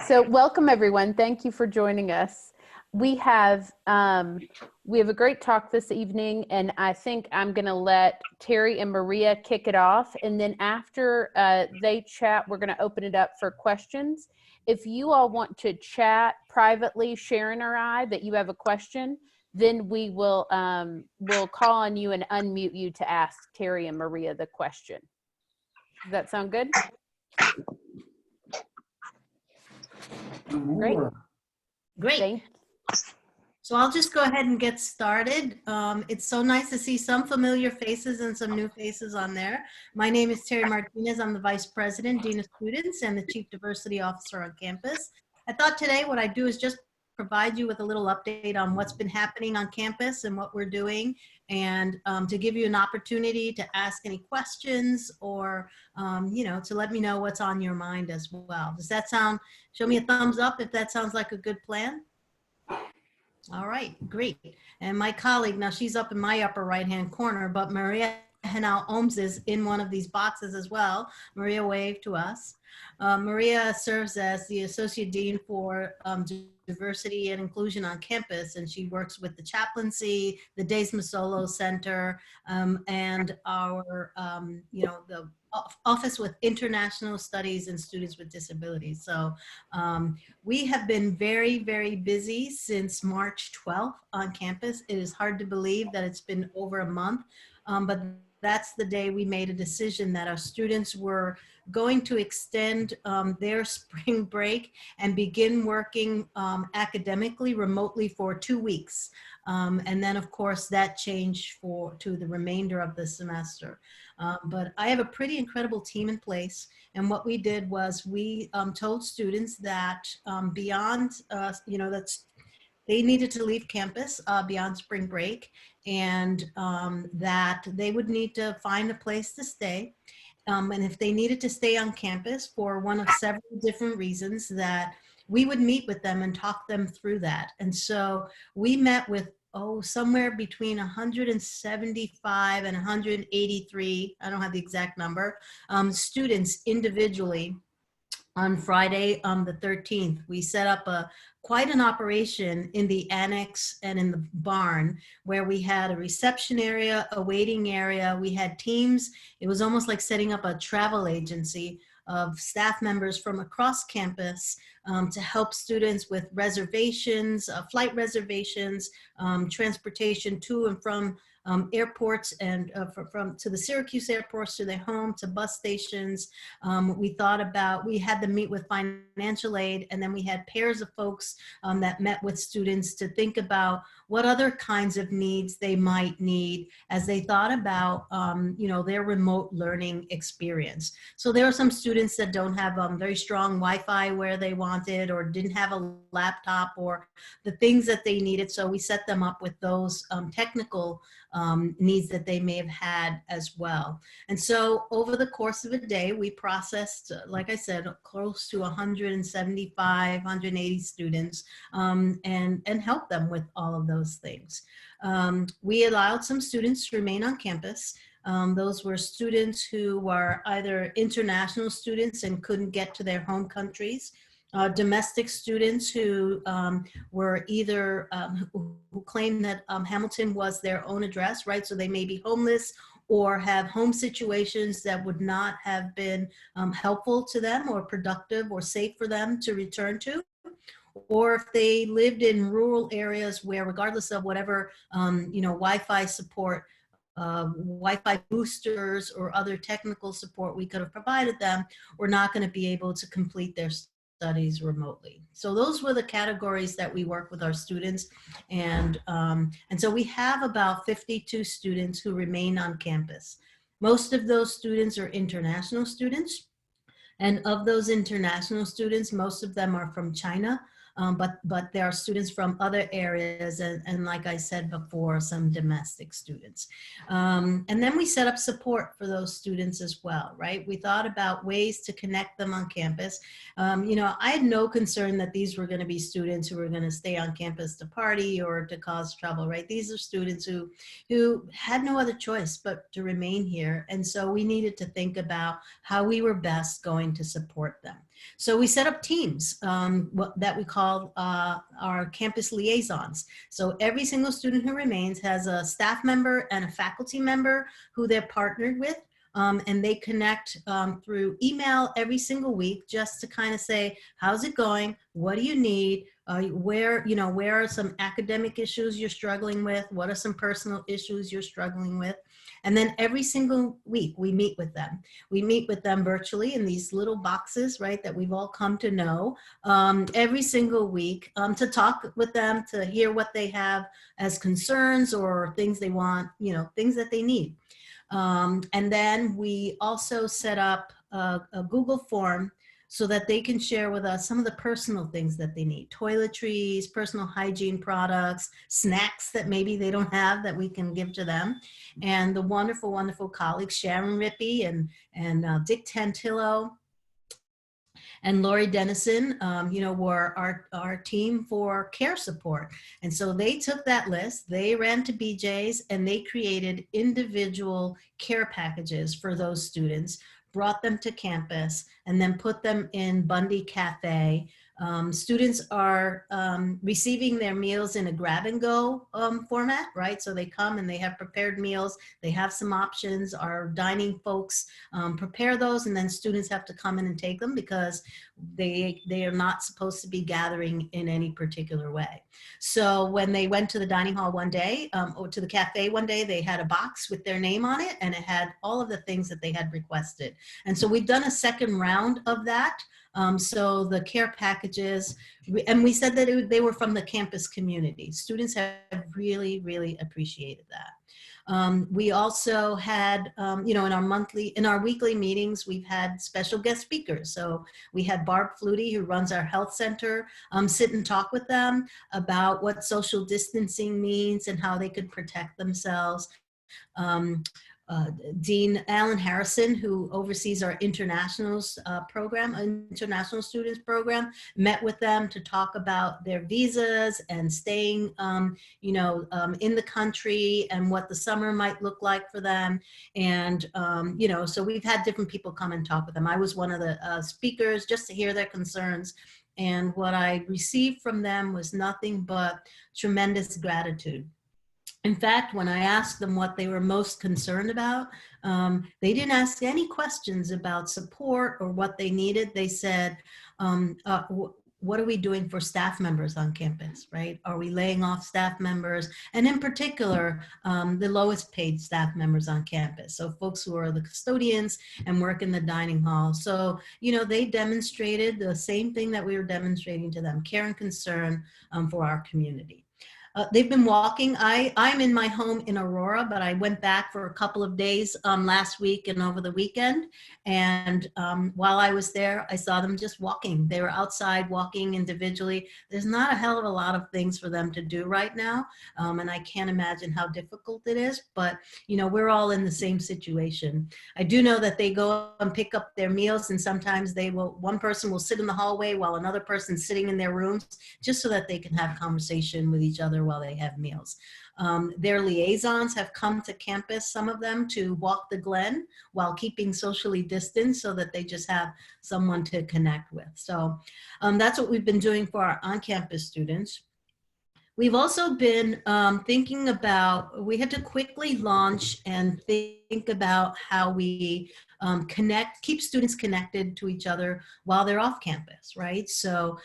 So welcome everyone. Thank you for joining us. We have a great talk this evening, and I think I'm going to let Terry and Maria kick it off, and then after they chat, we're going to open it up for questions. If you all want to chat privately, Sharon or I, that you have a question, then we will we'll call on you and unmute you to ask Terry and Maria the question. Does that sound good? Great. Great. So I'll just go ahead and get started. It's so nice to see some familiar faces and some new faces on there. My name is Terry Martinez. I'm the Vice President, Dean of Students, and the Chief Diversity Officer on campus. I thought today what I'd do is just provide you with a little update on what's been happening on campus and what we're doing, and to give you an opportunity to ask any questions or, to let me know what's on your mind as well. Does that sound, show me a thumbs up if that sounds like a good plan? All right, great. And my colleague, now she's up in my upper right-hand corner, but Maria Genao-Homs is in one of these boxes as well. Maria, wave to us. Maria serves as the Associate Dean for Diversity and Inclusion on campus, and she works with the chaplaincy, the Days Masolo Center, and our, the Office with International Studies and Students with Disabilities. So we have been very, very busy since March 12th on campus. It is hard to believe that it's been over a month, but that's the day we made a decision that our students were going to extend their spring break and begin working academically remotely for 2 weeks. And then of course that changed to the remainder of the semester. But I have a pretty incredible team in place. And what we did was we told students that beyond, they needed to leave campus beyond spring break, and that they would need to find a place to stay. And if they needed to stay on campus for one of several different reasons, that we would meet with them and talk them through that. And so we met with, somewhere between 175 and 183, I don't have the exact number, students individually. On Friday, the 13th, we set up quite an operation in the annex and in the barn, where we had a reception area, a waiting area. We had teams. It was almost like setting up a travel agency of staff members from across campus to help students with reservations, flight reservations, transportation to and from airports, and from to the Syracuse airports, to their home, to bus stations. We had them meet with financial aid, and then we had pairs of folks that met with students to think about what other kinds of needs they might need as they thought about their remote learning experience. So there are some students that don't have very strong Wi-Fi where they wanted, or didn't have a laptop, or the things that they needed. So we set them up with those technical needs that they may have had as well. And so over the course of a day, we processed, like I said, close to 175, 180 students, and helped them with all of those things. We allowed some students to remain on campus. Those were students who were either international students and couldn't get to their home countries, domestic students who were either, who claimed that Hamilton was their own address, right? So they may be homeless or have home situations that would not have been helpful to them or productive or safe for them to return to. Or if they lived in rural areas where, regardless of whatever, Wi-Fi support, Wi-Fi boosters or other technical support we could have provided them, we're not going to be able to complete their studies remotely. So those were the categories that we work with our students. And so we have about 52 students who remain on campus. Most of those students are international students. And of those international students, most of them are from China. But there are students from other areas, and like I said before, some domestic students. And then we set up support for those students as well, right? We thought about ways to connect them on campus. I had no concern that these were going to be students who were going to stay on campus to party or to cause trouble, right? These are students who had no other choice but to remain here. And so we needed to think about how we were best going to support them. So we set up teams that we call our campus liaisons. So every single student who remains has a staff member and a faculty member who they're partnered with. And they connect through email every single week just to kind of say, how's it going? What do you need? Where are some academic issues you're struggling with? What are some personal issues you're struggling with? And then every single week we meet with them. We meet with them virtually in these little boxes, right, that we've all come to know every single week to talk with them, to hear what they have as concerns or things they want, things that they need. And then we also set up a Google form so that they can share with us some of the personal things that they need: toiletries, personal hygiene products, snacks that maybe they don't have that we can give to them. And the wonderful, wonderful colleagues, Sharon Rippey and Dick Tantillo and Lori Dennison, were our team for care support. And so they took that list, they ran to BJ's, and they created individual care packages for those students, brought them to campus, and then put them in Bundy Cafe. Students are receiving their meals in a grab and go format, right? So they come and they have prepared meals. They have some options. Our dining folks prepare those, and then students have to come in and take them because they are not supposed to be gathering in any particular way. So when they went to the dining hall one day, or to the cafe one day, they had a box with their name on it, and it had all of the things that they had requested. And so we've done a second round of that. So the care packages, and we said that they were from the campus community. Students have really, really appreciated that. We also had, in our weekly meetings, we've had special guest speakers. So we had Barb Flutie, who runs our health center, sit and talk with them about what social distancing means and how they could protect themselves. Dean Alan Harrison, who oversees our internationals program, international students program, met with them to talk about their visas and staying, in the country and what the summer might look like for them. And, so we've had different people come and talk with them. I was one of the speakers just to hear their concerns. And what I received from them was nothing but tremendous gratitude. In fact, when I asked them what they were most concerned about, they didn't ask any questions about support or what they needed. They said, what are we doing for staff members on campus, right? Are we laying off staff members? And in particular, the lowest paid staff members on campus. So folks who are the custodians and work in the dining hall. So, they demonstrated the same thing that we were demonstrating to them: care and concern for our community. They've been walking. I'm in my home in Aurora, but I went back for a couple of days last week and over the weekend. And while I was there, I saw them just walking. They were outside walking individually. There's not a hell of a lot of things for them to do right now. And I can't imagine how difficult it is, but we're all in the same situation. I do know that they go and pick up their meals, and sometimes one person will sit in the hallway while another person's sitting in their rooms, just so that they can have conversation with each other while they have meals. Their liaisons have come to campus, some of them, to walk the Glen while keeping socially distanced, so that they just have someone to connect with. So that's what we've been doing for our on-campus students. We've also been thinking about, we had to quickly launch and think about how we keep students connected to each other while they're off campus, right? So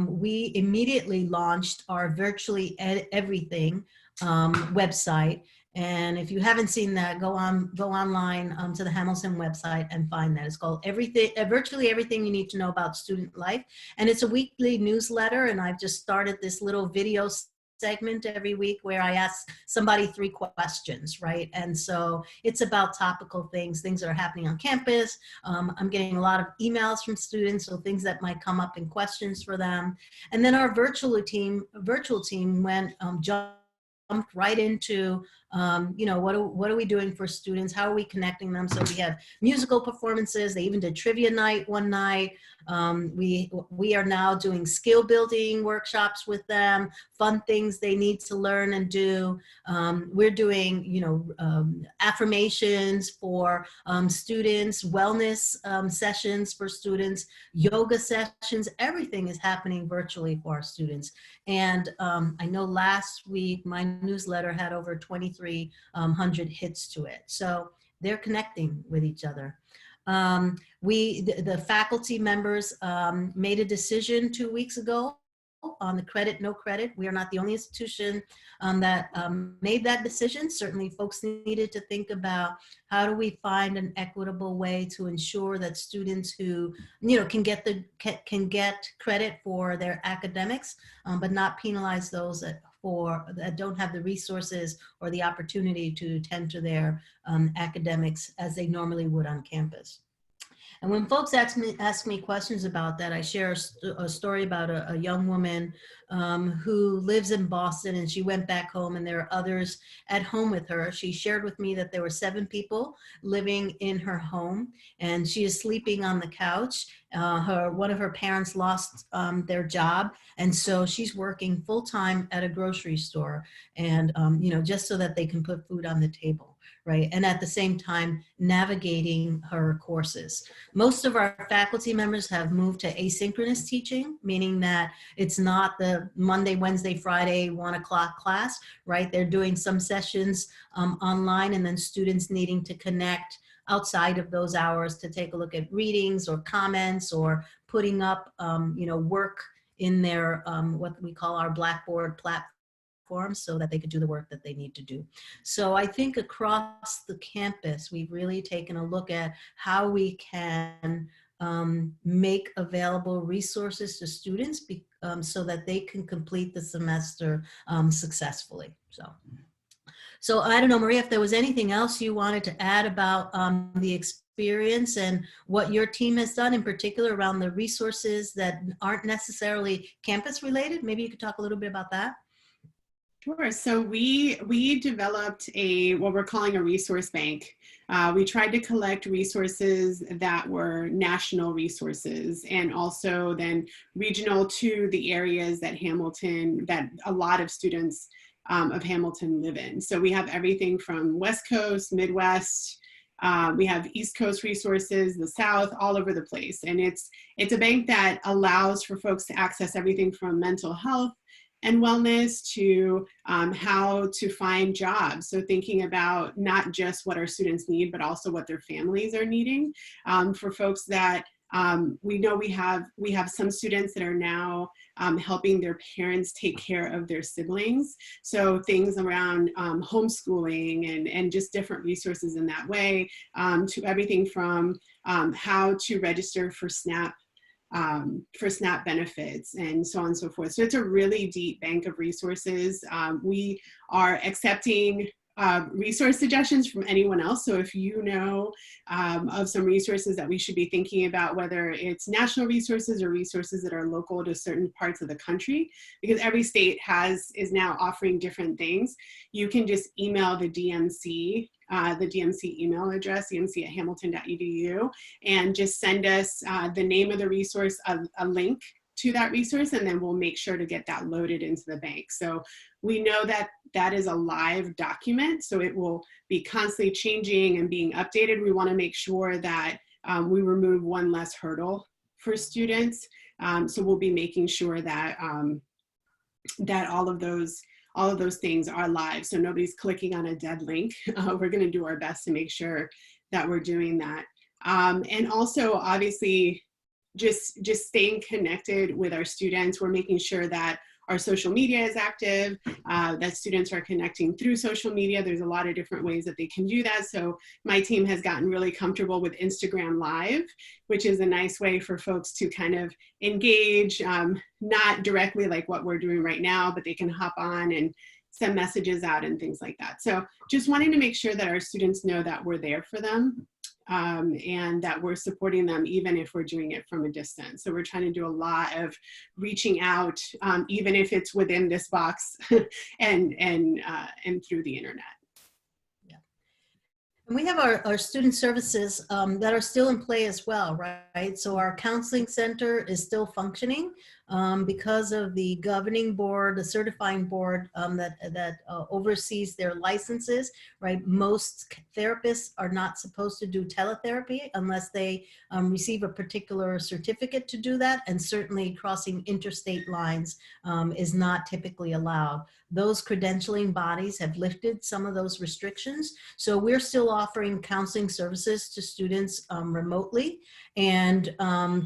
we immediately launched our Virtually Everything website. And if you haven't seen that, go online to the Hamilton website and find that. It's called Virtually Everything You Need to Know About Student Life. And it's a weekly newsletter, and I've just started this little video segment every week where I ask somebody 3 questions, right? And so it's about topical things that are happening on campus. I'm getting a lot of emails from students, so things that might come up in questions for them. And then our virtual team jumped right into You know, what are we doing for students? How are we connecting them? So we have musical performances. They even did trivia night one night. We are now doing skill building workshops with them, fun things they need to learn and do. We're doing, you know, affirmations for students, wellness sessions for students, yoga sessions. Everything is happening virtually for our students. And I know last week my newsletter had over 2,300 hits to it. So they're connecting with each other. The faculty members made a decision 2 weeks ago on the credit, no credit. We are not the only institution that made that decision. Certainly folks needed to think about how do we find an equitable way to ensure that students who, you know, can get credit for their academics, but not penalize those that don't have the resources or the opportunity to tend to their academics as they normally would on campus. And when folks ask me questions about that, I share a story about a young woman who lives in Boston, and she went back home, and there are others at home with her. She shared with me that there were 7 people living in her home, and she is sleeping on the couch. One of her parents lost their job, and so she's working full-time at a grocery store, and you know, just so that they can put food on the table. Right, and at the same time navigating her courses. Most of our faculty members have moved to asynchronous teaching, meaning that it's not the Monday, Wednesday, Friday, 1 o'clock class, right? They're doing some sessions online, and then students needing to connect outside of those hours to take a look at readings or comments or putting up, you know, work in their, what we call our Blackboard platform, so that they could do the work that they need to do. So I think across the campus, we've really taken a look at how we can make available resources to students so that they can complete the semester successfully. So I don't know, Maria, if there was anything else you wanted to add about the experience and what your team has done in particular around the resources that aren't necessarily campus related. Maybe you could talk a little bit about that. Sure. So we developed what we're calling a resource bank. We tried to collect resources that were national resources and also then regional to the areas that a lot of students of Hamilton live in. So we have everything from West Coast, Midwest, we have East Coast resources, the South, all over the place. And it's a bank that allows for folks to access everything from mental health and wellness to how to find jobs. So thinking about not just what our students need, but also what their families are needing. For folks that we know we have some students that are now helping their parents take care of their siblings. So things around homeschooling and just different resources in that way, to everything from how to register for SNAP benefits and so on and so forth. So it's a really deep bank of resources. We are accepting resource suggestions from anyone else. So if you know of some resources that we should be thinking about, whether it's national resources or resources that are local to certain parts of the country, because every state is now offering different things, you can just email the DMC email address, dmc@hamilton.edu, and just send us the name of the resource, a link to that resource, and then we'll make sure to get that loaded into the bank. So we know that that is a live document, so it will be constantly changing and being updated. We want to make sure that we remove one less hurdle for students. So we'll be making sure that that all of those things are live, so nobody's clicking on a dead link. We're going to do our best to make sure that we're doing that. And also, obviously, just staying connected with our students. We're making sure that our social media is active, that students are connecting through social media. There's a lot of different ways that they can do that. So my team has gotten really comfortable with Instagram Live, which is a nice way for folks to kind of engage, not directly like what we're doing right now, but they can hop on and send messages out and things like that. So just wanting to make sure that our students know that we're there for them. And that we're supporting them even if we're doing it from a distance. So we're trying to do a lot of reaching out, even if it's within this box and through the internet. And we have our student services that are still in play as well, right? So our counseling center is still functioning because of the governing board, the certifying board that oversees their licenses, right? Most therapists are not supposed to do teletherapy unless they receive a particular certificate to do that. And certainly crossing interstate lines is not typically allowed. Those credentialing bodies have lifted some of those restrictions. So we're still offering counseling services to students remotely. And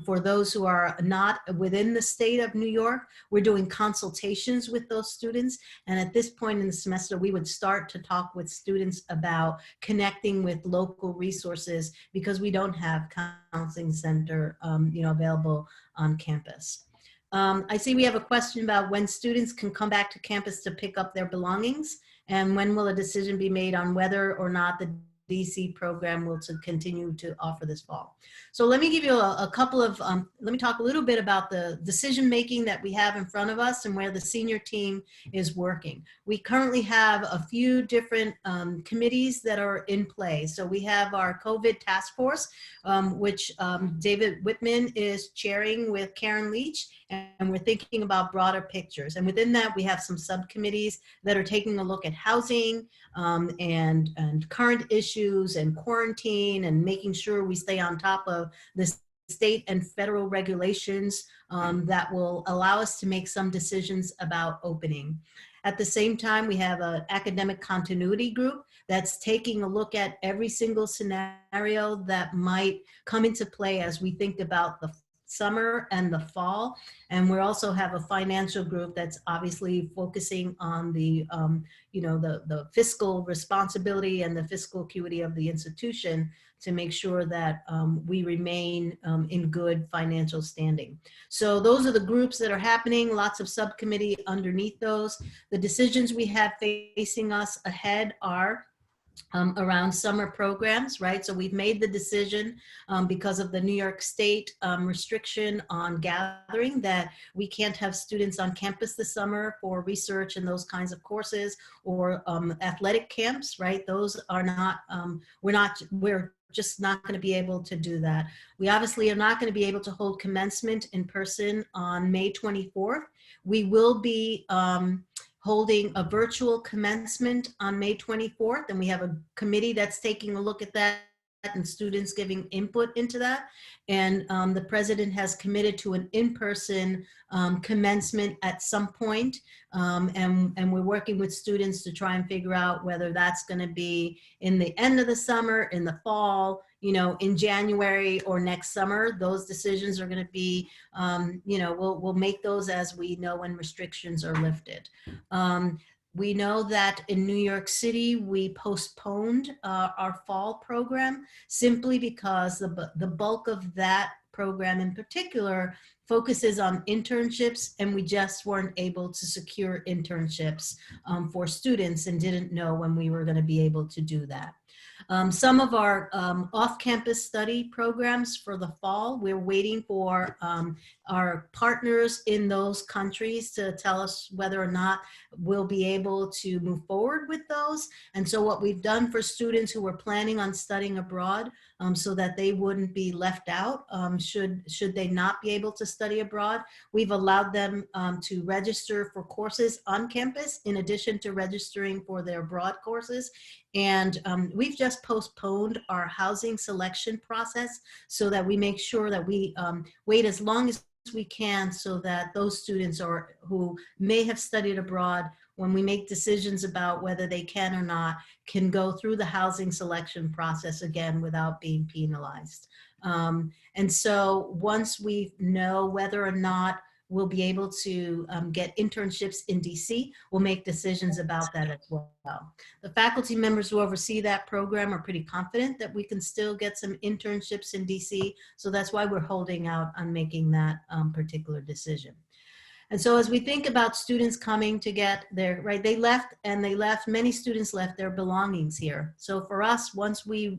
for those who are not within the state of New York, we're doing consultations with those students. And at this point in the semester, we would start to talk with students about connecting with local resources because we don't have counseling center available on campus. I see we have a question about when students can come back to campus to pick up their belongings, and when will a decision be made on whether or not the DC program will continue to offer this fall. So let me give you a couple of, let me talk a little bit about the decision making that we have in front of us and where the senior team is working. We currently have a few different committees that are in play. So we have our COVID task force, which David Whitman is chairing with Karen Leach, and we're thinking about broader pictures. And within that, we have some subcommittees that are taking a look at housing and current issues and quarantine and making sure we stay on top of the state and federal regulations that will allow us to make some decisions about opening. At the same time, we have an academic continuity group that's taking a look at every single scenario that might come into play as we think about the summer and the fall. And we also have a financial group that's obviously focusing on the, the fiscal responsibility and the fiscal acuity of the institution to make sure that we remain in good financial standing. So those are the groups that are happening, lots of subcommittee underneath those. The decisions we have facing us ahead are around summer programs, right? So we've made the decision because of the New York State restriction on gathering that we can't have students on campus this summer for research and those kinds of courses or athletic camps, right? Those are not, we're just not going to be able to do that. We obviously are not going to be able to hold commencement in person on May 24th. We will be holding a virtual commencement on May 24th, and we have a committee that's taking a look at that and students giving input into that. And the president has committed to an in-person commencement at some point. And we're working with students to try and figure out whether that's going to be in the end of the summer, in the fall, in January or next summer. Those decisions are going to be, we'll make those as we know when restrictions are lifted. We know that in New York City, we postponed our fall program simply because the bulk of that program in particular focuses on internships, and we just weren't able to secure internships for students and didn't know when we were going to be able to do that. Some of our off-campus study programs for the fall, we're waiting for our partners in those countries to tell us whether or not we'll be able to move forward with those. And so what we've done for students who were planning on studying abroad so that they wouldn't be left out should they not be able to study abroad, we've allowed them to register for courses on campus in addition to registering for their abroad courses. And we've just postponed our housing selection process so that we make sure that we wait as long as we can so that those students who may have studied abroad, when we make decisions about whether they can or not, can go through the housing selection process again without being penalized. And so once we know whether or not we'll be able to get internships in DC, we'll make decisions about that as well. The faculty members who oversee that program are pretty confident that we can still get some internships in DC, so that's why we're holding out on making that particular decision. And so as we think about students coming to get their, many students left their belongings here. So for us, once we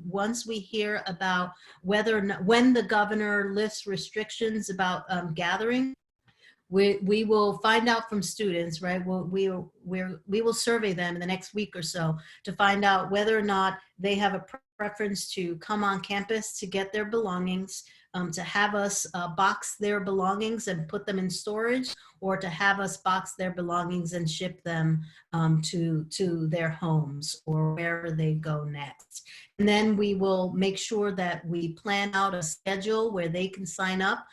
hear about whether or not, when the governor lifts restrictions about gathering, we will find out from students, right? We will survey them in the next week or so to find out whether or not they have a preference to come on campus to get their belongings, to have us box their belongings and put them in storage, or to have us box their belongings and ship them to their homes or wherever they go next. And then we will make sure that we plan out a schedule where they can sign up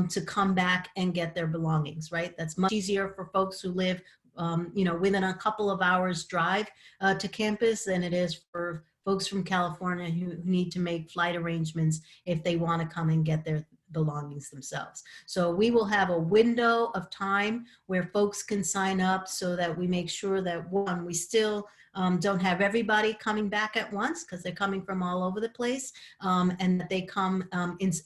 to come back and get their belongings, right? That's much easier for folks who live within a couple of hours drive to campus than it is for folks from California who need to make flight arrangements if they want to come and get their belongings themselves. So we will have a window of time where folks can sign up so that we make sure that, one, we still don't have everybody coming back at once because they're coming from all over the place, and that they come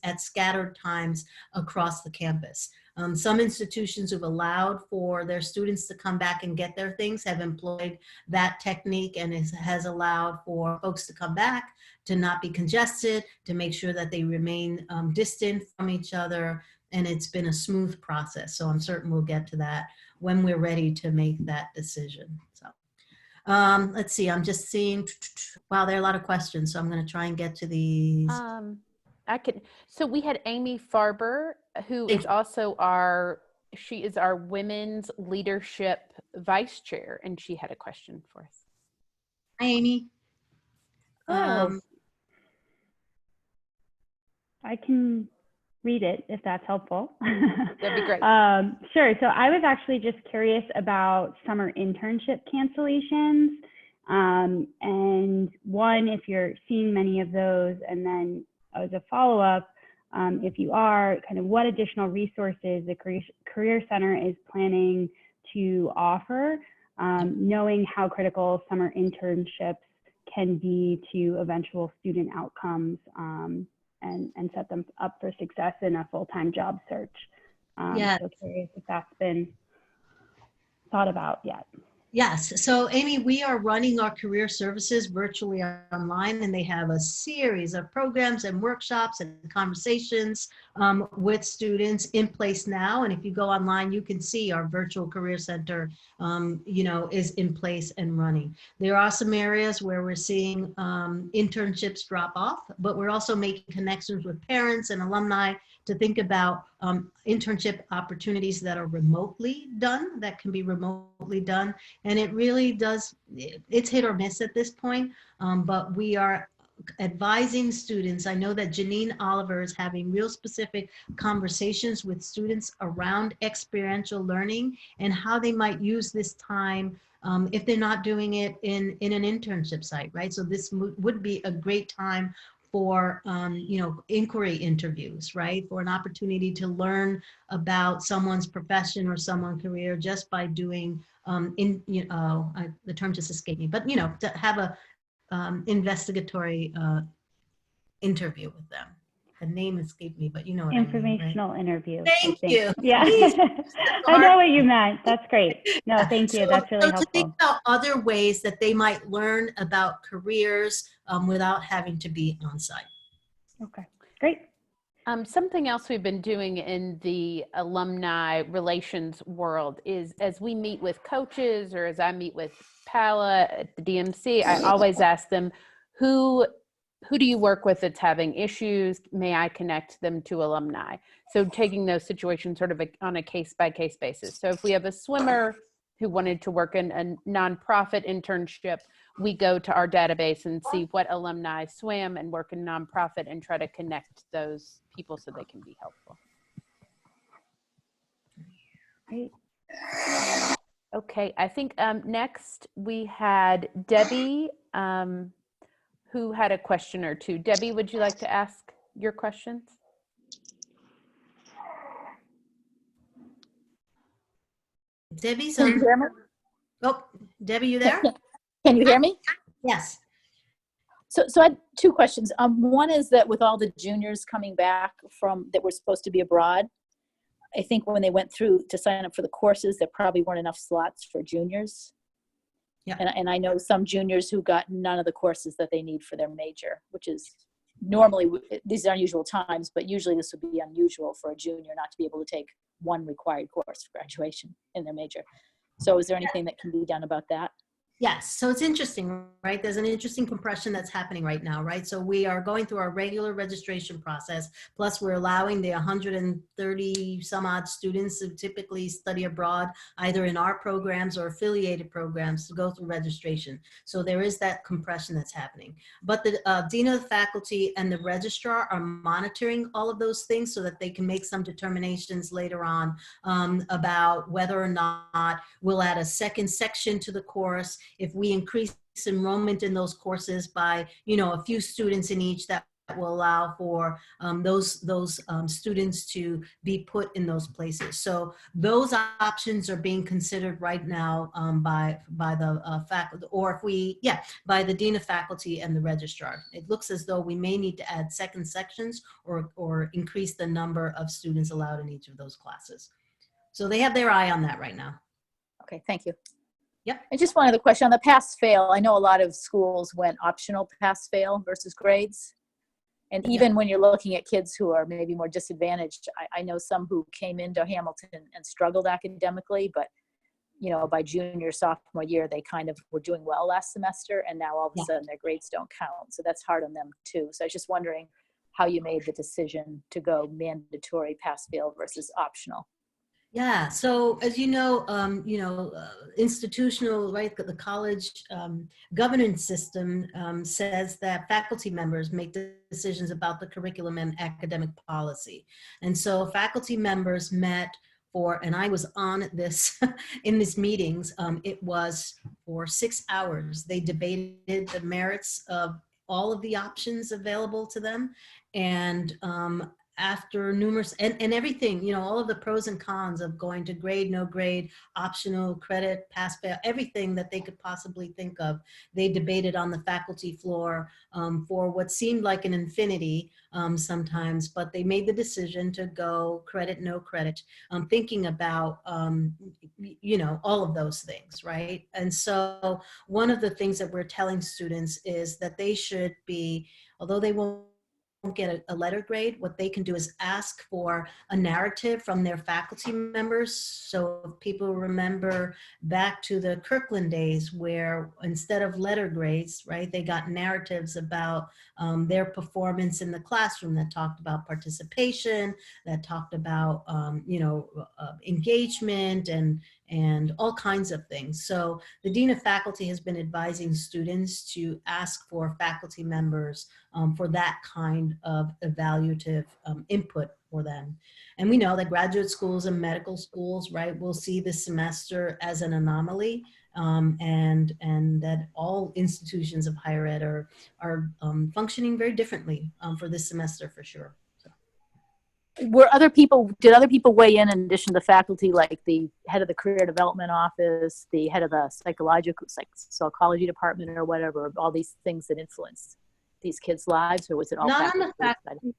at scattered times across the campus. Some institutions who've allowed for their students to come back and get their things have employed that technique, and it has allowed for folks to come back, to not be congested, to make sure that they remain distant from each other. And it's been a smooth process. So I'm certain we'll get to that when we're ready to make that decision. So let's see, I'm just seeing, wow, there are a lot of questions. So I'm going to try and get to these. So we had Amy Farber, who is also she is our Women's Leadership Vice Chair, and she had a question for us. Hi, Amy. I can read it if that's helpful. That'd be great. Sure. So I was actually just curious about summer internship cancellations. And one, if you're seeing many of those, and then as a follow-up, if you are, kind of what additional resources the Career Center is planning to offer, knowing how critical summer internships can be to eventual student outcomes, and set them up for success in a full-time job search. So curious if that's been thought about yet. Yes. So Amy, we are running our career services virtually online, and they have a series of programs and workshops and conversations with students in place now. And if you go online, you can see our virtual career center, is in place and running. There are some areas where we're seeing internships drop off, but we're also making connections with parents and alumni to think about internship opportunities that are remotely done, that can be remotely done. And it really does, it's hit or miss at this point, but we are advising students. I know that Janine Oliver is having real specific conversations with students around experiential learning and how they might use this time if they're not doing it in an internship site, right? So this would be a great time for inquiry interviews, right? For an opportunity to learn about someone's profession or someone's career just by doing the term just escaped me, but to have a investigatory interview with them. The name escaped me, but you know what Informational I mean, right? interview. Thank you. Yeah. I know what you meant. That's great. No, thank you. That's really helpful. To think about other ways that they might learn about careers without having to be on site. Okay, great. Something else we've been doing in the alumni relations world is, as we meet with coaches or as I meet with Pala at the DMC, I always ask them, who do you work with that's having issues? May I connect them to alumni? So taking those situations sort of on a case-by-case basis. So if we have a swimmer who wanted to work in a nonprofit internship, we go to our database and see what alumni swam and work in nonprofit and try to connect those people so they can be helpful. Great. Okay, I think next we had Debbie, who had a question or two. Debbie, would you like to ask your questions? Debbie's Can you hear me? Oh, Debbie, you there? Can you hear me? Yes. So I had two questions. One is that with all the juniors coming back that were supposed to be abroad, I think when they went through to sign up for the courses, there probably weren't enough slots for juniors. Yeah. And I know some juniors who got none of the courses that they need for their major, which is normally, these are unusual times, but usually this would be unusual for a junior not to be able to take one required course for graduation in their major. So is there anything that can be done about that? Yes, so it's interesting, right? There's an interesting compression that's happening right now, right? So we are going through our regular registration process, plus we're allowing the 130 some odd students who typically study abroad, either in our programs or affiliated programs, to go through registration. So there is that compression that's happening. But the dean of the faculty and the registrar are monitoring all of those things so that they can make some determinations later on about whether or not we'll add a second section to the course. If we increase enrollment in those courses by, a few students in each, that will allow for those students to be put in those places. So those options are being considered right now by the faculty, or by the dean of faculty and the registrar. It looks as though we may need to add second sections or increase the number of students allowed in each of those classes. So they have their eye on that right now. Okay, thank you. Yep. And just one other question on the pass-fail. I know a lot of schools went optional pass-fail versus grades. And even when you're looking at kids who are maybe more disadvantaged, I know some who came into Hamilton and struggled academically, but by junior, sophomore year, they kind of were doing well last semester, and now all of a sudden their grades don't count. So that's hard on them too. So I was just wondering how you made the decision to go mandatory pass-fail versus optional. Yeah, so as institutional, right, the college governance system says that faculty members make decisions about the curriculum and academic policy. And so faculty members met and I was on this, in these meetings, it was for 6 hours. They debated the merits of all of the options available to them. And after numerous, and everything, all of the pros and cons of going to grade, no grade, optional, credit, pass, fail, everything that they could possibly think of, they debated on the faculty floor for what seemed like an infinity sometimes, but they made the decision to go credit, no credit, thinking about, all of those things, right? And so one of the things that we're telling students is that they should be, although they won't get a letter grade, what they can do is ask for a narrative from their faculty members. So if people remember back to the Kirkland days, where instead of letter grades, right, they got narratives about their performance in the classroom that talked about participation, that talked about engagement and all kinds of things. So the Dean of Faculty has been advising students to ask for faculty members for that kind of evaluative input for them. And we know that graduate schools and medical schools, right, will see this semester as an anomaly, and that all institutions of higher ed are functioning very differently for this semester for sure. Did other people weigh in addition to the faculty, like the head of the career development office, the head of the psychology department or whatever, all these things that influenced these kids' lives, or was it all not faculty? on the faculty?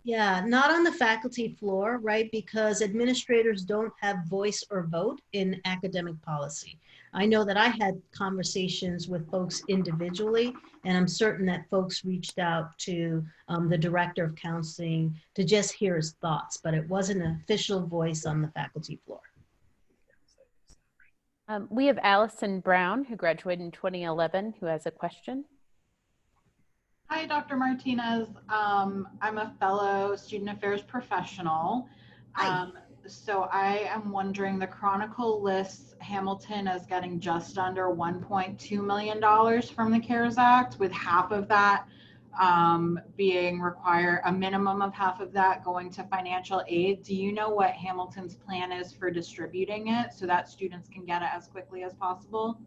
Yeah, not on the faculty floor, right? Because administrators don't have voice or vote in academic policy. I know that I had conversations with folks individually, and I'm certain that folks reached out to the director of counseling to just hear his thoughts, but it wasn't an official voice on the faculty floor. We have Allison Brown, who graduated in 2011, who has a question. Hi, Dr. Martinez. I'm a fellow student affairs professional. So I am wondering, the Chronicle lists Hamilton as getting just under $1.2 million from the CARES Act, with half of that being required, a minimum of half of that going to financial aid. Do you know what Hamilton's plan is for distributing it so that students can get it as quickly as possible?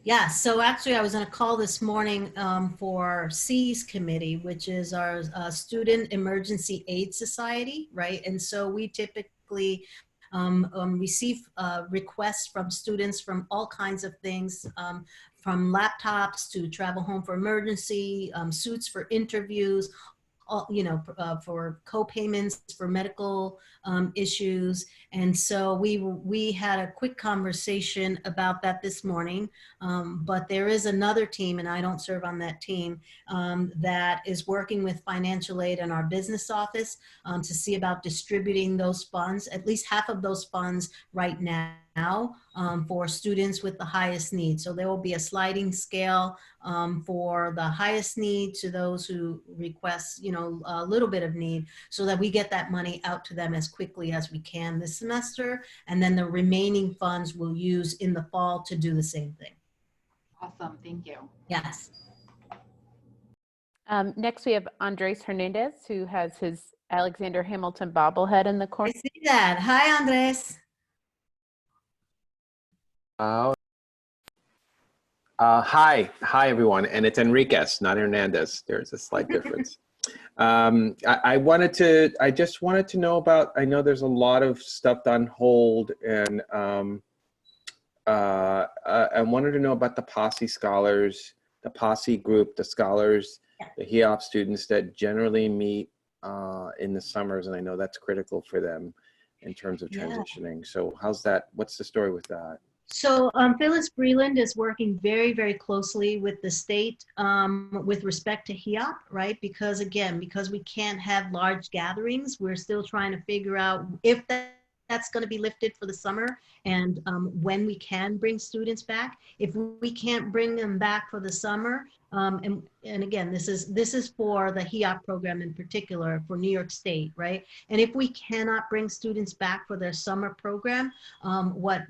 Yeah, so actually I was on a call this morning for C's committee, which is our Student Emergency Aid Society, right? And so we typically receive requests from students from all kinds of things, from laptops to travel home for emergency, suits for interviews, for co-payments for medical issues. And so we had a quick conversation about that this morning, but there is another team, and I don't serve on that team, that is working with financial aid in our business office to see about distributing those funds, at least half of those funds right now. for students with the highest need. So there will be a sliding scale for the highest need to those who request, you know, a little bit of need, so that we get that money out to them as quickly as we can this semester. And then the remaining funds we'll use in the fall to do the same thing. Awesome, thank you. Yes. Next, we have Andres Hernandez, who has his Alexander Hamilton bobblehead in the I corner. see that. Hi, Andres. Hi everyone, and it's Enriquez, not Hernandez. There's a slight difference. I just wanted to know about, I know there's a lot of stuff on hold, and I wanted to know about the Posse scholars, the Posse group, the scholars, the HEOP students that generally meet in the summers, and I know that's critical for them in terms of transitioning. So how's that, what's the story with that? So Phyllis Breland is working very, very closely with the state with respect to HEOP, right? Because again, because we can't have large gatherings, we're still trying to figure out if that's going to be lifted for the summer, and when we can bring students back. If we can't bring them back for the summer, and again, this is for the HEOP program in particular for New York State, right? And if we cannot bring students back for their summer program, what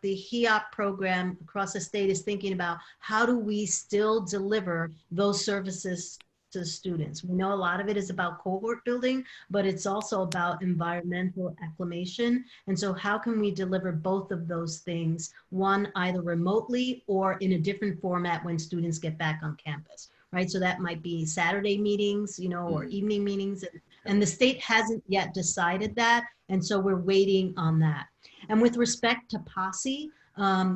the HEOP program across the state is thinking about, how do we still deliver those services to students? We know a lot of it is about cohort building, but it's also about environmental acclimation. And so how can we deliver both of those things, one either remotely or in a different format when students get back on campus, right? So that might be Saturday meetings, you know, or evening meetings. And the state hasn't yet decided that. And so we're waiting on that. And with respect to Posse,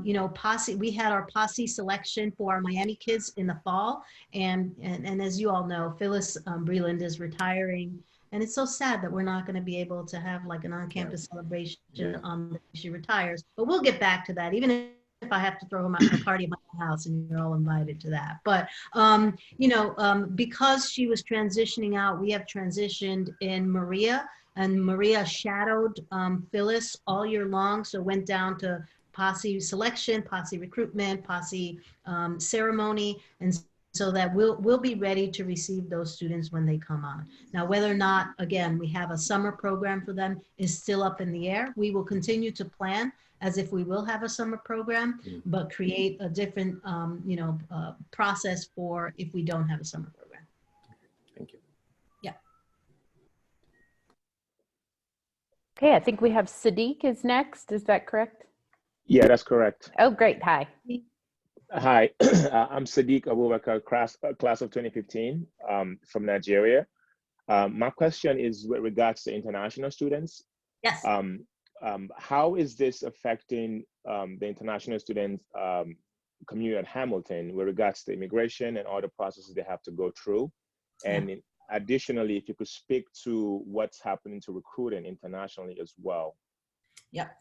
you know, Posse, we had our Posse selection for our Miami kids in the fall. And as you all know, Phyllis Breland is retiring. And it's so sad that we're not going to be able to have like an on-campus celebration on the day she retires. But we'll get back to that, even if I have to throw a party at my house, and you're all invited to that. But, you know, because she was transitioning out, we have transitioned in Maria. And Maria shadowed Phyllis all year long. So went down to Posse selection, Posse recruitment, Posse ceremony, and so that we'll be ready to receive those students when they come on. Now, whether or not, again, we have a summer program for them is still up in the air. We will continue to plan as if we will have a summer program, but create a different, you know, process for if we don't have a summer program. Thank you. Yeah. Okay, I think we have Sadiq is next. Is that correct? Yeah, that's correct. Oh, great. Hi. Hi, I'm Sadiq Abubakar, class of 2015 from Nigeria. My question is with regards to international students. Yes. How is this affecting the international students community at Hamilton with regards to immigration and all the processes they have to go through? And additionally, if you could speak to what's happening to recruiting internationally as well. Yep.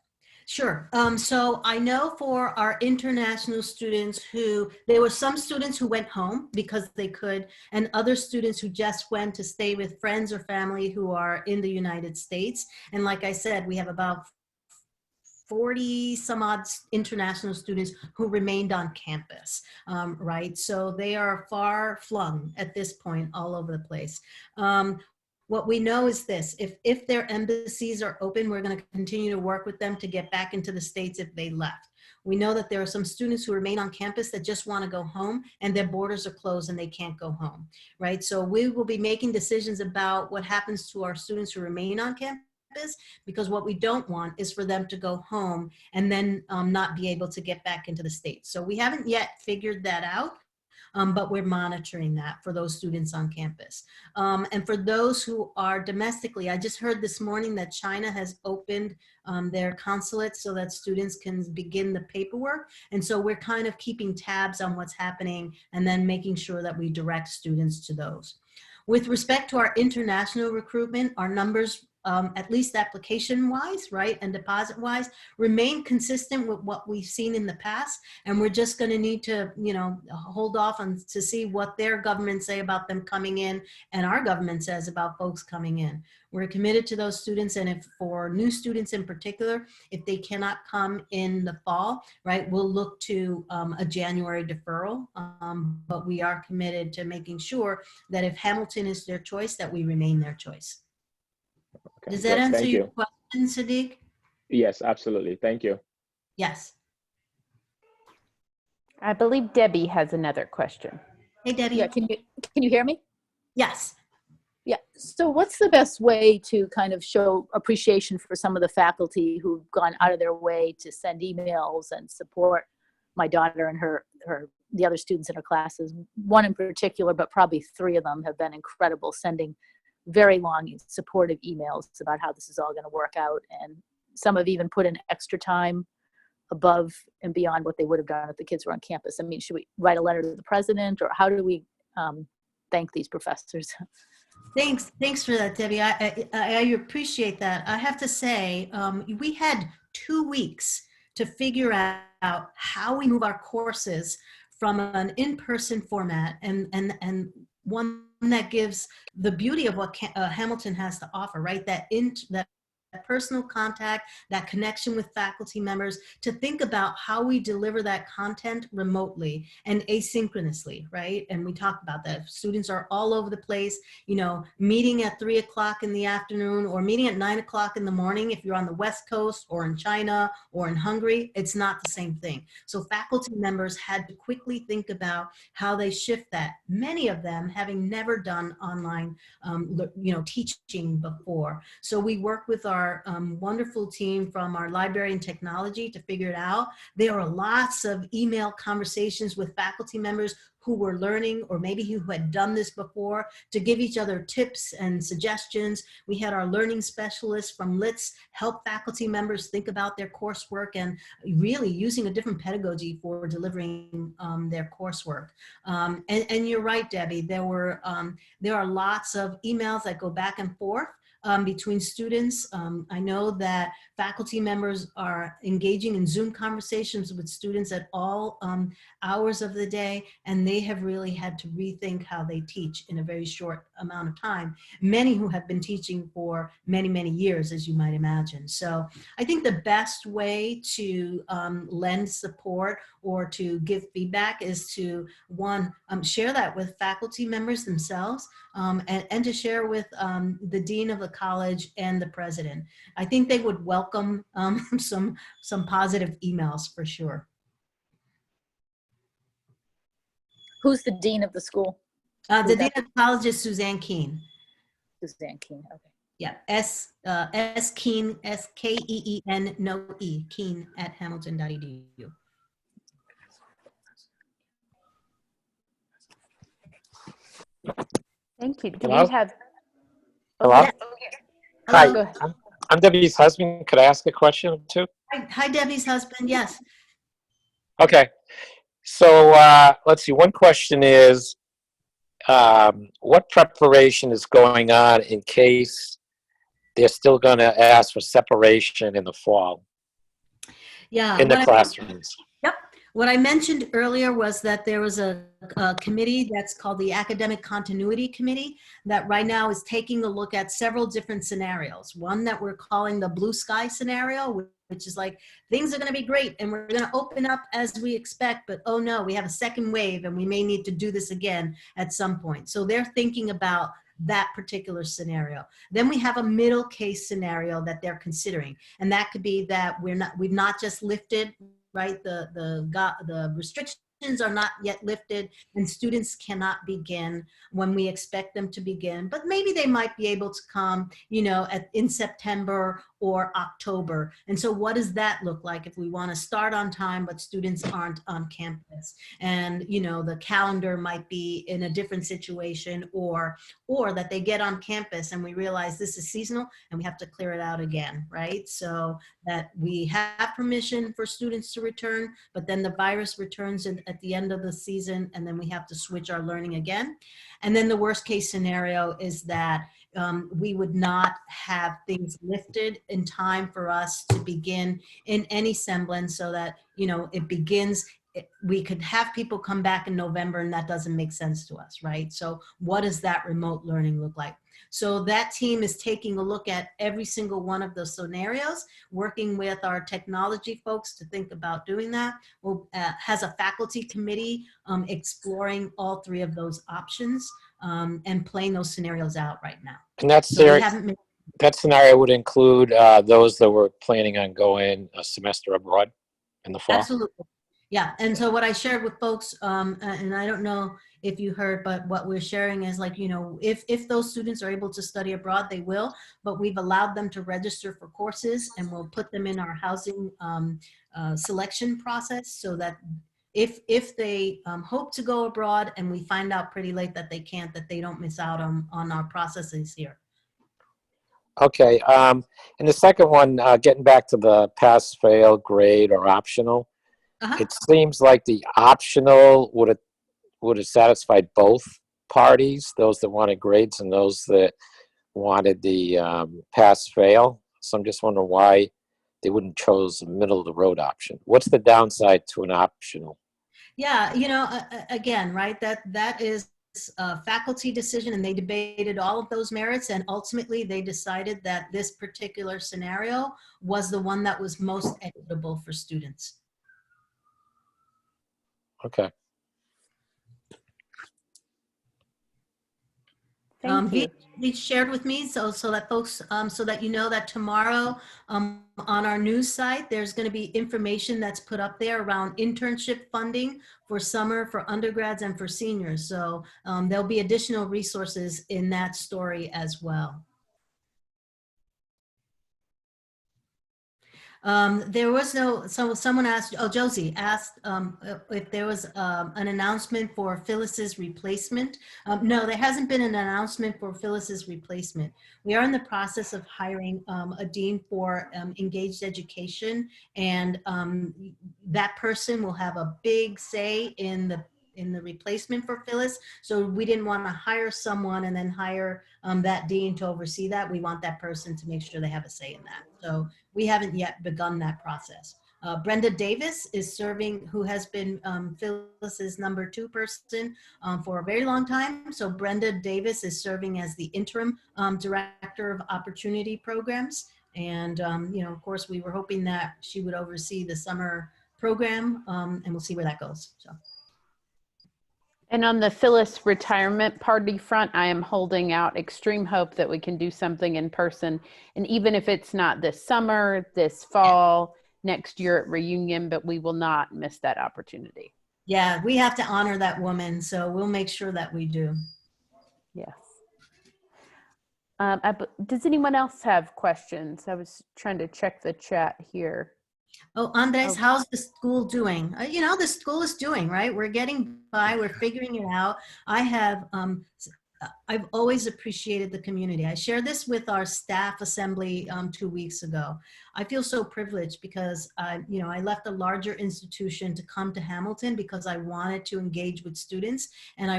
Sure. So I know for our international students there were some students who went home because they could, and other students who just went to stay with friends or family who are in the United States. And like I said, we have about 40 some odd international students who remained on campus, right? So they are far flung at this point all over the place. What we know is this: if their embassies are open, we're going to continue to work with them to get back into the States if they left. We know that there are some students who remain on campus that just want to go home and their borders are closed and they can't go home, right? So we will be making decisions about what happens to our students who remain on campus, because what we don't want is for them to go home and then not be able to get back into the States. So we haven't yet figured that out. But we're monitoring that for those students on campus. And for those who are domestically, I just heard this morning that China has opened their consulates so that students can begin the paperwork. And so we're kind of keeping tabs on what's happening and then making sure that we direct students to those. With respect to our international recruitment, our numbers at least application wise, right, and deposit wise, remain consistent with what we've seen in the past. And we're just going to need to, hold off on to see what their governments say about them coming in and our government says about folks coming in. We're committed to those students, and if for new students in particular, if they cannot come in the fall, right, we'll look to a January deferral, but we are committed to making sure that if Hamilton is their choice, that we remain their choice. Okay, Does that great. answer Thank your you. question, Sadiq? Yes, absolutely. Thank you. Yes. I believe Debbie has another question. Hey, Debbie. Yeah, can you hear me? Yes. Yeah. So what's the best way to kind of show appreciation for some of the faculty who've gone out of their way to send emails and support my daughter and the other students in her classes? One in particular, but probably three of them have been incredible, sending very long supportive emails about how this is all going to work out. And some have even put in extra time above and beyond what they would have done if the kids were on campus. I mean, should we write a letter to the president, or how do we thank these professors? Thanks for that, Debbie. I appreciate that. I have to say, we had 2 weeks to figure out how we move our courses from an in-person format and one that gives the beauty of what Hamilton has to offer, right? That personal contact, that connection with faculty members, to think about how we deliver that content remotely and asynchronously, right? And we talked about that. Students are all over the place, meeting at 3 o'clock in the afternoon or meeting at 9 o'clock in the morning. If you're on the West Coast or in China or in Hungary, it's not the same thing. So faculty members had to quickly think about how they shift that. Many of them having never done online, teaching before. So we work with our wonderful team from our library and technology to figure it out. There are lots of email conversations with faculty members who were learning or maybe who had done this before, to give each other tips and suggestions. We had our learning specialists from LITS help faculty members think about their coursework and really using a different pedagogy for delivering their coursework. And you're right, Debbie, there are lots of emails that go back and forth between students. I know that faculty members are engaging in Zoom conversations with students at all hours of the day, and they have really had to rethink how they teach in a very short amount of time. Many who have been teaching for many, many years, as you might imagine. So I think the best way to lend support or to give feedback is to, one, share that with faculty members themselves, and to share with the dean of the college and the president. I think they would welcome some positive emails for sure. Who's the dean of the school? The dean of the college is Suzanne Keene. Suzanne Keene, okay. Yeah, S Keene, S-K-E-E-N, no E, Keene at hamilton.edu. Thank you. Do Hello? we have? Hello? Yeah. Hi, Hello. I'm Debbie's husband. Could I ask a question too? Hi, Debbie's husband. Yes. Okay. So let's see. One question is, what preparation is going on in case they're still going to ask for separation in the fall Yeah. in the classrooms? Yep. What I mentioned earlier was that there was a committee that's called the Academic Continuity Committee that right now is taking a look at several different scenarios. One that we're calling the blue sky scenario, which is like, things are going to be great and we're going to open up as we expect, but oh no, we have a second wave and we may need to do this again at some point. So they're thinking about that particular scenario. Then we have a middle case scenario that they're considering, and that could be that we've not just lifted, right, the restrictions are not yet lifted and students cannot begin when we expect them to begin, but maybe they might be able to come, in September or October. And so what does that look like if we want to start on time, but students aren't on campus? And, the calendar might be in a different situation, or that they get on campus and we realize this is seasonal and we have to clear it out again, right? So that we have permission for students to return, but then the virus returns at the end of the season and then we have to switch our learning again. And then the worst case scenario is that we would not have things lifted in time for us to begin in any semblance, so that, you know, it begins, we could have people come back in November, and that doesn't make sense to us, right? So what does that remote learning look like? So that team is taking a look at every single one of those scenarios, working with our technology folks to think about doing that. We'll, has a faculty committee exploring all three of those options and playing those scenarios out right now. And that's So we haven't made, that scenario would include those that were planning on going a semester abroad in the fall? absolutely. Yeah, and so what I shared with folks, and I don't know if you heard, but what we're sharing is, like, you know, if those students are able to study abroad, they will, but we've allowed them to register for courses, and we'll put them in our housing selection process, so that if they hope to go abroad and we find out pretty late that they can't, that they don't miss out on our processes here. Okay. And the second one, getting back to the pass, fail, grade, or optional, it seems like the optional would have satisfied both parties, those that wanted grades and those that wanted the pass, fail. So I'm just wondering why they wouldn't chose the middle of the road option. What's the downside to an optional? Yeah, you know, again, right, that is a faculty decision, and they debated all of those merits, and ultimately they decided that this particular scenario was the one that was most equitable for students. Okay. Thank you. He shared with me so that folks, so that you know that tomorrow on our news site, there's going to be information that's put up there around internship funding for summer for undergrads and for seniors. So there'll be additional resources in that story as well. There was no, so someone asked, oh, Josie asked if there was an announcement for Phyllis's replacement. No, there hasn't been an announcement for Phyllis's replacement. We are in the process of hiring a dean for engaged education, and that person will have a big say in the replacement for Phyllis. So we didn't want to hire someone and then hire that dean to oversee that. We want that person to make sure they have a say in that. So we haven't yet begun that process. Brenda Davis is serving, who has been Phyllis's #2 person for a very long time. So Brenda Davis is serving as the interim director of opportunity programs. And, you know, of course, we were hoping that she would oversee the summer program, and we'll see where that goes. So. And on the Phyllis retirement party front, I am holding out extreme hope that we can do something in person. And even if it's not this summer, this fall, next year at reunion, but we will not miss that opportunity. Yeah, we have to honor that woman. So we'll make sure that we do. Yes. Does anyone else have questions? I was trying to check the chat here. Oh, Andres, how's the school doing? You know, the school is doing, right? We're getting by, we're figuring it out. I've always appreciated the community. I shared this with our staff assembly 2 weeks ago. I feel so privileged because you know, I left a larger institution to come to Hamilton because I wanted to engage with students, and I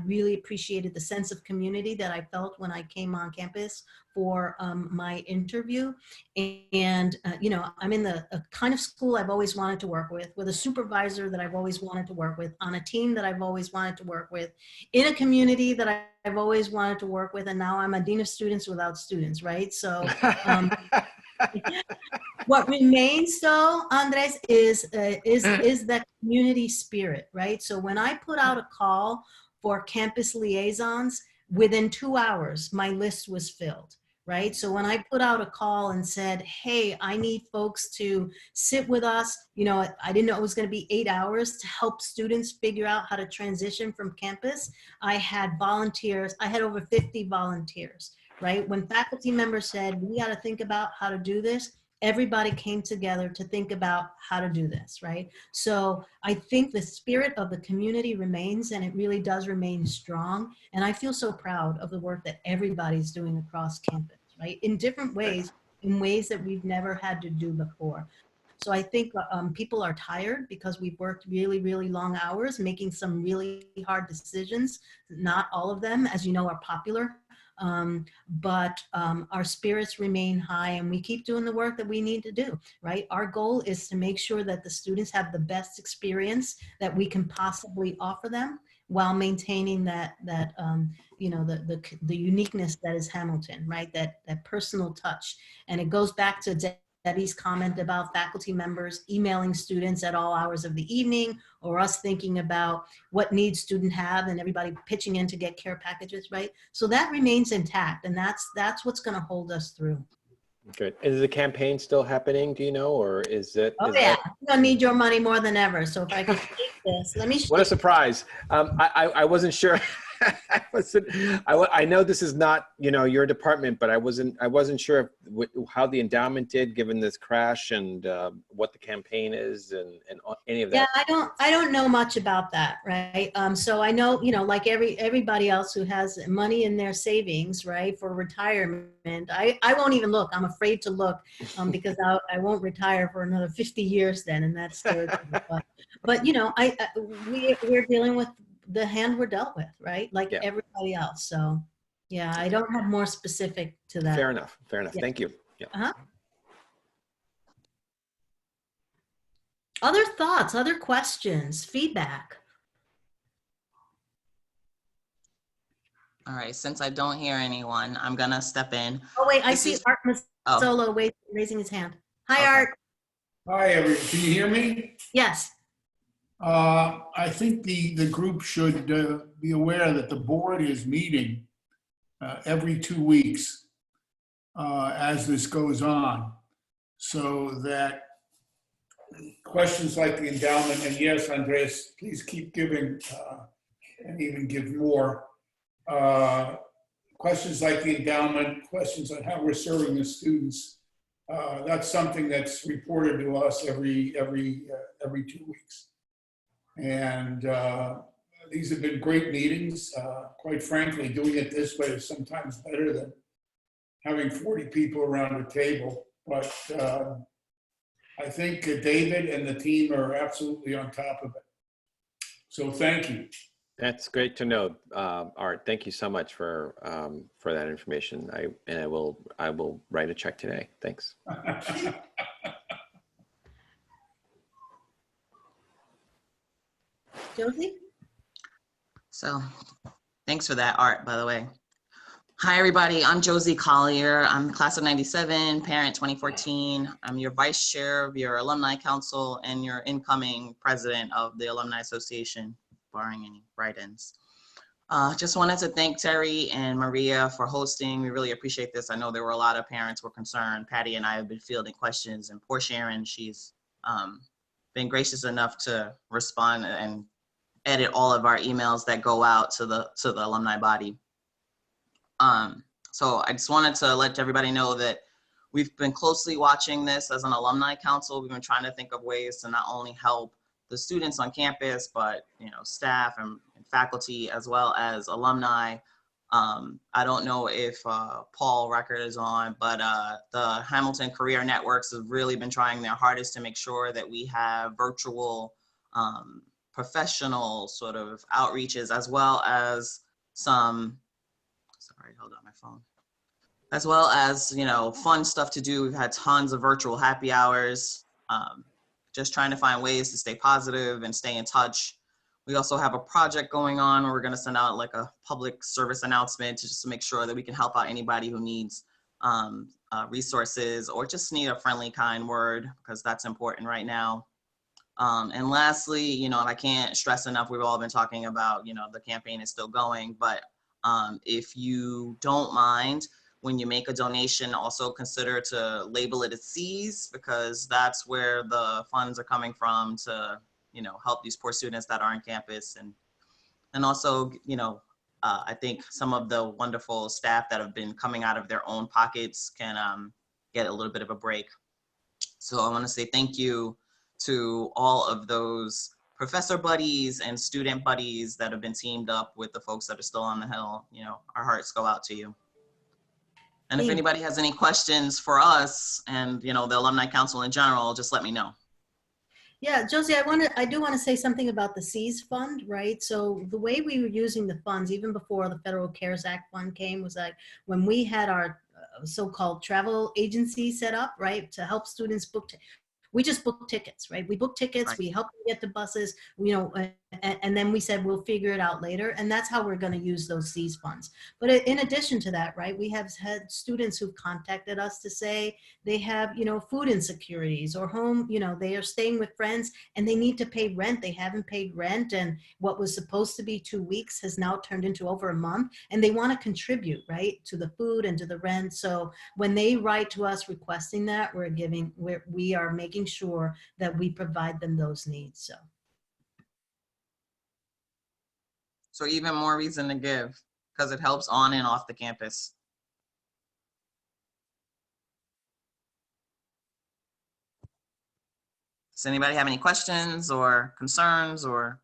really appreciated the sense of community that I felt when I came on campus for my interview. And you know, I'm in the kind of school I've always wanted to work with a supervisor that I've always wanted to work with, on a team that I've always wanted to work with, in a community that I've always wanted to work with, and now I'm a dean of students without students, right? So what remains though, Andres, is that community spirit, right? So when I put out a call for campus liaisons, within 2 hours, my list was filled. Right? So when I put out a call and said, hey, I need folks to sit with us, you know, I didn't know it was going to be 8 hours to help students figure out how to transition from campus. I had volunteers. I had over 50 volunteers, right? When faculty members said, we got to think about how to do this, everybody came together to think about how to do this, right? So I think the spirit of the community remains, and it really does remain strong. And I feel so proud of the work that everybody's doing across campus, right? In different ways, in ways that we've never had to do before. So I think people are tired because we've worked really, really long hours, making some really hard decisions. Not all of them, as you know, are popular but our spirits remain high, and we keep doing the work that we need to do, right? Our goal is to make sure that the students have the best experience that we can possibly offer them, while maintaining that you know, the uniqueness that is Hamilton, right? That personal touch. And it goes back to Debbie's comment about faculty members emailing students at all hours of the evening, or us thinking about what needs students have and everybody pitching in to get care packages, right? So that remains intact, and that's what's going to hold us through. Good. Is the campaign still happening, do you know, or is it? Oh yeah, I'm gonna need your money more than ever. So if I could take this, let me. What a surprise! I wasn't sure. I know this is not, you know, your department, but I wasn't sure how the endowment did given this crash, and what the campaign is, and any of that. Yeah, I don't know much about that, right? So I know, you know, like everybody else who has money in their savings, right, for retirement. I won't even look. I'm afraid to look, because I won't retire for another 50 years then, and that's scary. But you know, we're dealing with the hand we're dealt with, right? Like everybody else. So yeah, I don't have more specific to that. Fair enough. Fair enough. Yeah. Thank you. Yeah. Other thoughts, other questions, feedback? All right, since I don't hear anyone, I'm gonna step in. Oh wait, I see Art Solo raising his hand. Hi, Art. Hi, everyone. Can you hear me? Yes. I think the group should be aware that the board is meeting every 2 weeks as this goes on, so that questions like the endowment, and yes, Andreas, please keep giving and even give more. Questions like the endowment, questions on how we're serving the students, that's something that's reported to us every 2 weeks. And these have been great meetings. Quite frankly, doing it this way is sometimes better than having 40 people around a table. But I think David and the team are absolutely on top of it. So thank you. That's great to know, Art. Thank you so much for that information. I will write a check today. Thanks. Josie? So thanks for that, Art, by the way. Hi, everybody. I'm Josie Collier. I'm class of 97, parent 2014. I'm your vice chair of your alumni council and your incoming president of the Alumni Association, barring any write-ins. Just wanted to thank Terry and Maria for hosting. We really appreciate this. I know there were a lot of parents were concerned. Patty and I have been fielding questions, and poor Sharon, she's been gracious enough to respond and edit all of our emails that go out to the alumni body. So I just wanted to let everybody know that we've been closely watching this as an alumni council. We've been trying to think of ways to not only help the students on campus, but staff and faculty as well as alumni. I don't know if Paul Record is on, but the Hamilton Career Networks have really been trying their hardest to make sure that we have virtual professional sort of outreaches, as well as some, sorry, hold on my phone, as well as, fun stuff to do. We've had tons of virtual happy hours, just trying to find ways to stay positive and stay in touch. We also have a project going on where we're going to send out like a public service announcement just to make sure that we can help out anybody who needs resources or just need a friendly, kind word, because that's important right now. And lastly, I can't stress enough, we've all been talking about, the campaign is still going, but if you don't mind, when you make a donation, also consider to label it as C's, because that's where the funds are coming from to, help these poor students that are on campus. And also, I think some of the wonderful staff that have been coming out of their own pockets can get a little bit of a break. So I want to say thank you to all of those professor buddies and student buddies that have been teamed up with the folks that are still on the Hill. Our hearts go out to you. And if anybody has any questions for us and, the Alumni Council in general, just let me know. Yeah, Josie, I do want to say something about the Seas Fund, right? So the way we were using the funds, even before the Federal CARES Act fund came, was like when we had our so-called travel agency set up, right, to help students book. We just booked tickets, right? We booked tickets, Right. we helped them get the buses, you know, and then we said we'll figure it out later, and that's how we're going to use those Seas funds. But in addition to that, right, we have had students who've contacted us to say they have, you know, food insecurities or home, you know, they are staying with friends and they need to pay rent. They haven't paid rent, and what was supposed to be 2 weeks has now turned into over a month, and they want to contribute, right, to the food and to the rent. So when they write to us requesting that, we are making sure that we provide them those needs. So even more reason to give, because it helps on and off the campus. Does anybody have any questions or concerns or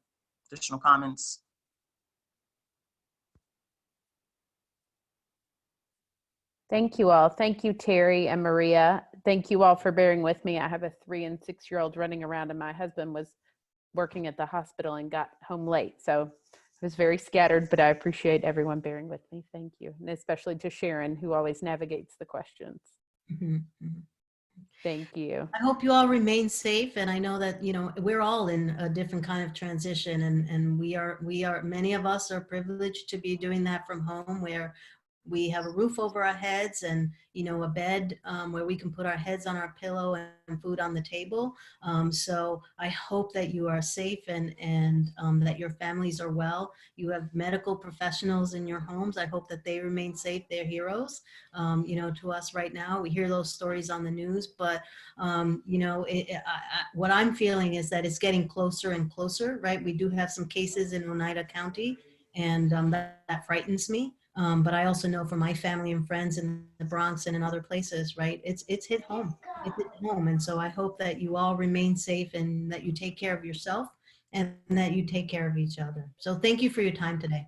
additional comments? Thank you all. Thank you, Terry and Maria. Thank you all for bearing with me. I have a 3- and 6-year-old running around, and my husband was working at the hospital and got home late. So I was very scattered, but I appreciate everyone bearing with me. Thank you. And especially to Sharon, who always navigates the questions. Thank you. I hope you all remain safe, and I know that, you know, we're all in a different kind of transition, and we are many of us are privileged to be doing that from home, where we have a roof over our heads and, you know, a bed where we can put our heads on our pillow and food on the table. So I hope that you are safe and that your families are well. You have medical professionals in your homes. I hope that they remain safe. They're heroes, you know, to us right now. We hear those stories on the news, but, you know, what I'm feeling is that it's getting closer and closer, right? We do have some cases in Oneida County, and that frightens me. But I also know from my family and friends in the Bronx and in other places, right? It's hit home. It's hit home. And so I hope that you all remain safe and that you take care of yourself and that you take care of each other. So thank you for your time today.